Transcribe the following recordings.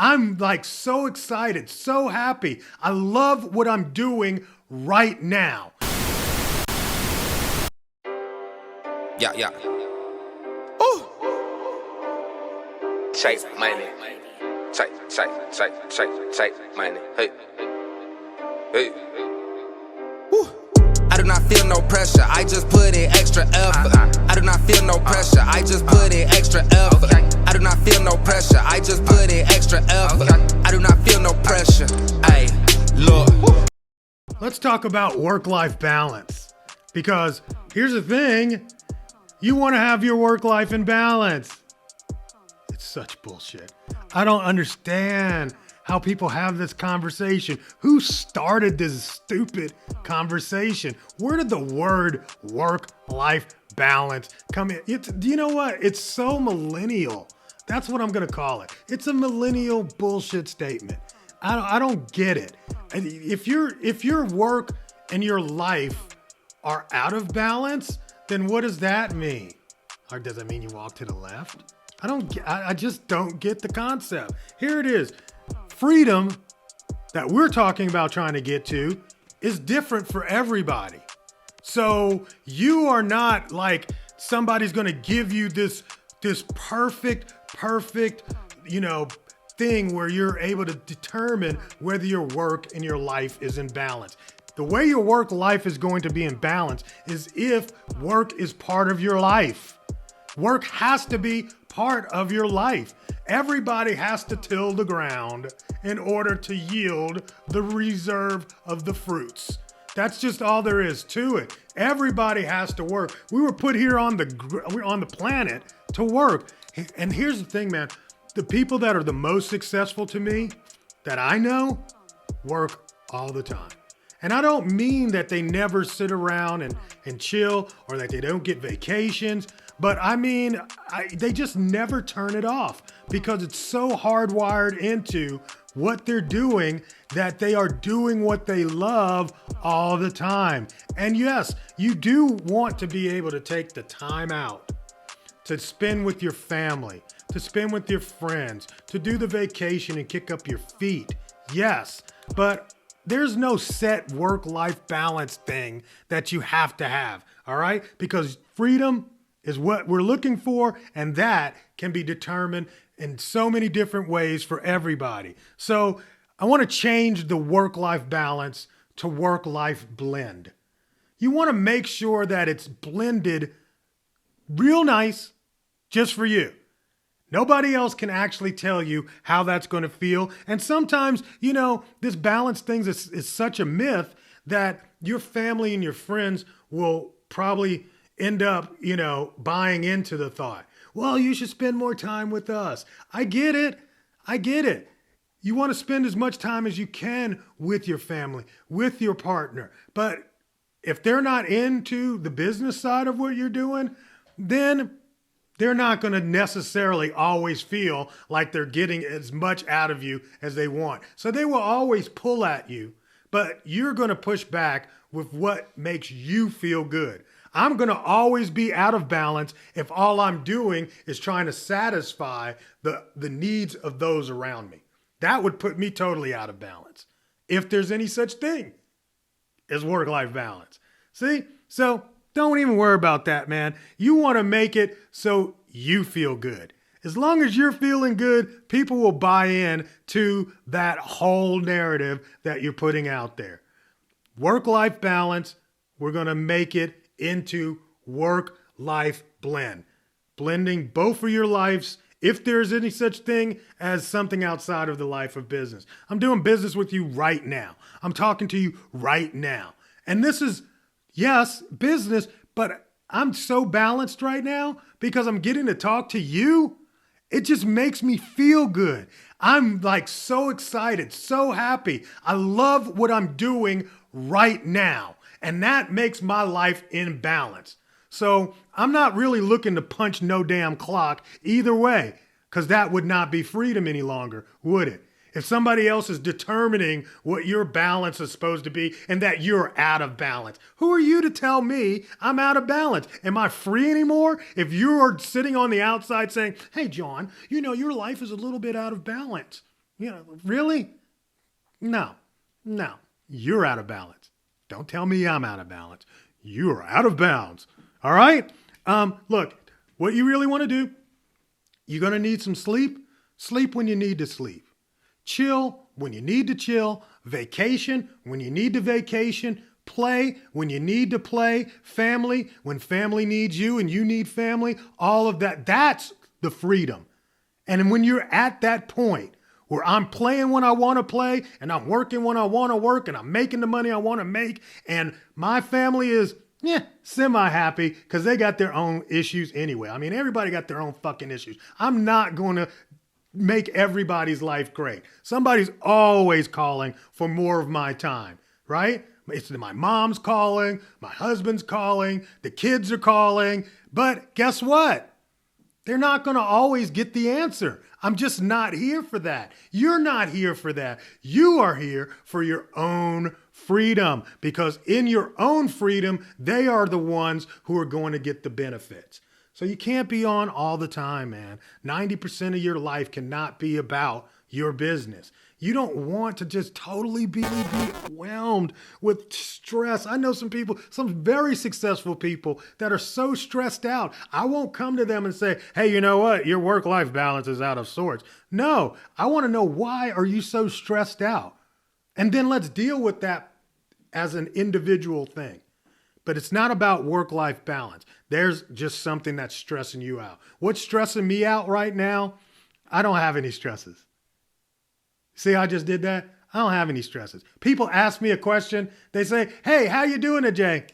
I'm like so excited, so happy. I love what I'm doing right now. Yeah, yeah. Ooh. Chase money. Chase money. Hey. Hey. Woo. I do not feel no pressure. I just put in extra effort. I do not feel no pressure. I just put in extra effort. I do not feel no pressure. I just put in extra effort. I do not feel no pressure. Hey, look. Let's talk about work-life balance. Because here's the thing. You want to have your work life in balance. It's such bullshit. I don't understand how people have this conversation. Who started this stupid conversation? Where did the word work-life balance come in? Do you know what? It's so millennial. That's what I'm going to call it. It's a millennial bullshit statement. I don't get it. If your work and your life are out of balance, then what does that mean? Or does it mean you walk to the left? I just don't get the concept. Here it is. Freedom that we're talking about trying to get to is different for everybody. So you are not like somebody's going to give you this perfect, thing where you're able to determine whether your work and your life is in balance. The way your work life is going to be in balance is if work is part of your life. Work has to be part of your life. Everybody has to till the ground in order to yield the reserve of the fruits. That's just all there is to it. Everybody has to work. We were put here on the planet to work. And here's the thing, man. The people that are the most successful to me, that I know, work all the time. And I don't mean that they never sit around and chill or that they don't get vacations, but I mean, they just never turn it off because it's so hardwired into what they're doing that they are doing what they love all the time. And yes, you do want to be able to take the time out to spend with your family, to spend with your friends, to do the vacation and kick up your feet. Yes, but there's no set work-life balance thing that you have to have, all right? Because freedom is what we're looking for, and that can be determined in so many different ways for everybody. So I want to change the work-life balance to work-life blend. You want to make sure that it's blended real nice just for you. Nobody else can actually tell you how that's going to feel. And sometimes, this balance thing is such a myth that your family and your friends will probably end up, buying into the thought. Well, you should spend more time with us. I get it. You want to spend as much time as you can with your family, with your partner. But if they're not into the business side of what you're doing, then they're not going to necessarily always feel like they're getting as much out of you as they want. So they will always pull at you, but you're going to push back with what makes you feel good. I'm going to always be out of balance if all I'm doing is trying to satisfy the needs of those around me. That would put me totally out of balance, if there's any such thing as work-life balance. See? So don't even worry about that, man. You want to make it so you feel good. As long as you're feeling good, people will buy in to that whole narrative that you're putting out there. Work-life balance, we're going to make it into work-life blend. Blending both of your lives, if there's any such thing as something outside of the life of business. I'm doing business with you right now. I'm talking to you right now. And this is, yes, business, but I'm so balanced right now because I'm getting to talk to you. It just makes me feel good. I'm like so excited, so happy. I love what I'm doing right now. And that makes my life in balance. So I'm not really looking to punch no damn clock either way, because that would not be freedom any longer, would it? If somebody else is determining what your balance is supposed to be and that you're out of balance, who are you to tell me I'm out of balance? Am I free anymore? If you're sitting on the outside saying, hey, John, your life is a little bit out of balance. Really? No. You're out of balance. Don't tell me I'm out of balance. You're out of bounds. All right? Look, what you really want to do, you're going to need some sleep. Sleep when you need to sleep. Chill when you need to chill. Vacation when you need to vacation. Play when you need to play. Family when family needs you and you need family. All of that. That's the freedom. And when you're at that point where I'm playing when I want to play and I'm working when I want to work and I'm making the money I want to make and my family is semi-happy because they got their own issues anyway. I mean, everybody got their own fucking issues. I'm not going to make everybody's life great. Somebody's always calling for more of my time, right? It's my mom's calling, my husband's calling, the kids are calling, but guess what? They're not going to always get the answer. I'm just not here for that. You're not here for that. You are here for your own freedom because in your own freedom, they are the ones who are going to get the benefits. So you can't be on all the time, man. 90% of your life cannot be about your business. You don't want to just totally be overwhelmed with stress. I know some people, some very successful people that are so stressed out. I won't come to them and say, hey, you know what? Your work-life balance is out of sorts. No, I want to know why are you so stressed out? And then let's deal with that as an individual thing. But it's not about work-life balance. There's just something that's stressing you out. What's stressing me out right now? I don't have any stresses. See how I just did that? I don't have any stresses. People ask me a question. They say, hey, how you doing today?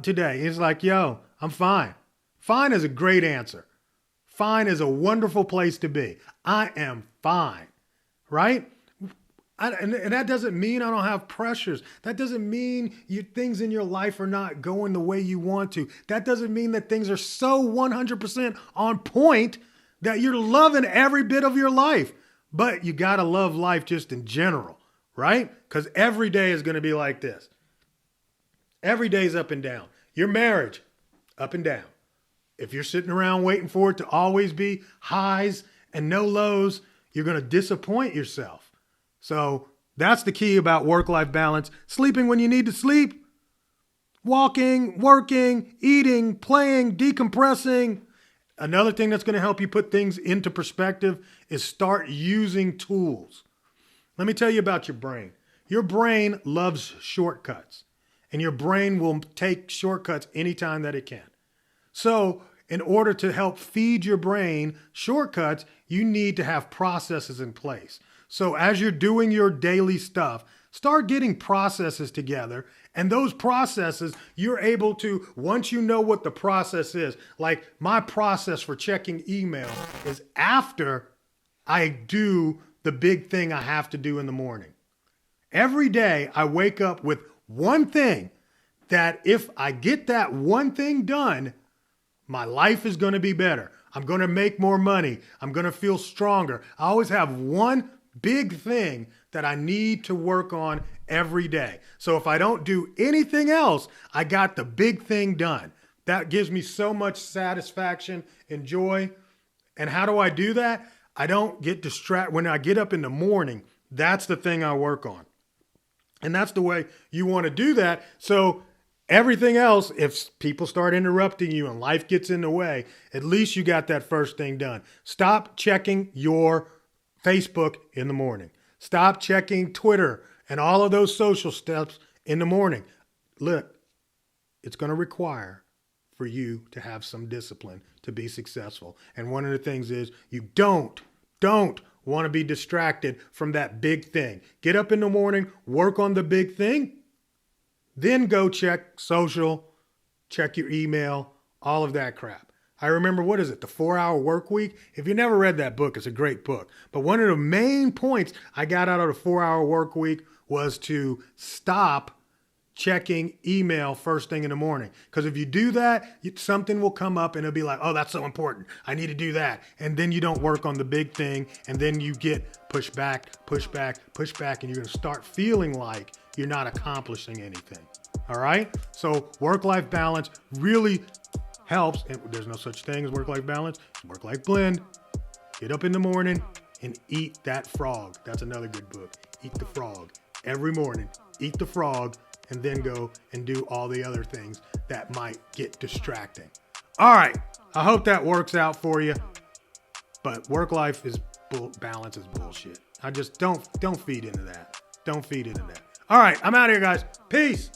Today. It's like, yo, I'm fine. Fine is a great answer. Fine is a wonderful place to be. I am fine, right? And that doesn't mean I don't have pressures. That doesn't mean things in your life are not going the way you want to. That doesn't mean that things are so 100% on point that you're loving every bit of your life. But you got to love life just in general, right? Because every day is going to be like this. Every day is up and down. Your marriage, up and down. If you're sitting around waiting for it to always be highs and no lows, you're going to disappoint yourself. So that's the key about work-life balance. Sleeping when you need to sleep. Walking, working, eating, playing, decompressing. Another thing that's going to help you put things into perspective is start using tools. Let me tell you about your brain. Your brain loves shortcuts, and your brain will take shortcuts anytime that it can. So in order to help feed your brain shortcuts, you need to have processes in place. So as you're doing your daily stuff, start getting processes together. And those processes, you're able to, once you know what the process is, like my process for checking email is after I do the big thing I have to do in the morning. Every day I wake up with one thing that if I get that one thing done, my life is going to be better. I'm going to make more money. I'm going to feel stronger. I always have one big thing that I need to work on every day. So if I don't do anything else, I got the big thing done. That gives me so much satisfaction and joy. And how do I do that? I don't get distracted. When I get up in the morning, that's the thing I work on. And that's the way you want to do that. So everything else, if people start interrupting you and life gets in the way, at least you got that first thing done. Stop checking your Facebook in the morning. Stop checking Twitter and all of those social steps in the morning. Look, it's going to require for you to have some discipline to be successful. And one of the things is you don't want to be distracted from that big thing. Get up in the morning, work on the big thing, then go check social, check your email, all of that crap. I remember, what is it, The 4-Hour Work Week? If you never read that book, it's a great book. But one of the main points I got out of the 4-Hour Work Week was to stop checking email first thing in the morning. Because if you do that, something will come up and it'll be like, oh, that's so important. I need to do that. And then you don't work on the big thing. And then you get pushed back. And you're going to start feeling like you're not accomplishing anything. All right? So work-life balance really helps. And there's no such thing as work-life balance. Work-life blend. Get up in the morning, and eat that frog. That's another good book. Eat the frog. Every morning, eat the frog, and then go and do all the other things that might get distracting. All right, I hope that works out for you. But work-life balance is bullshit. I just don't feed into that. Don't feed into that. All right, I'm out of here, guys. Peace.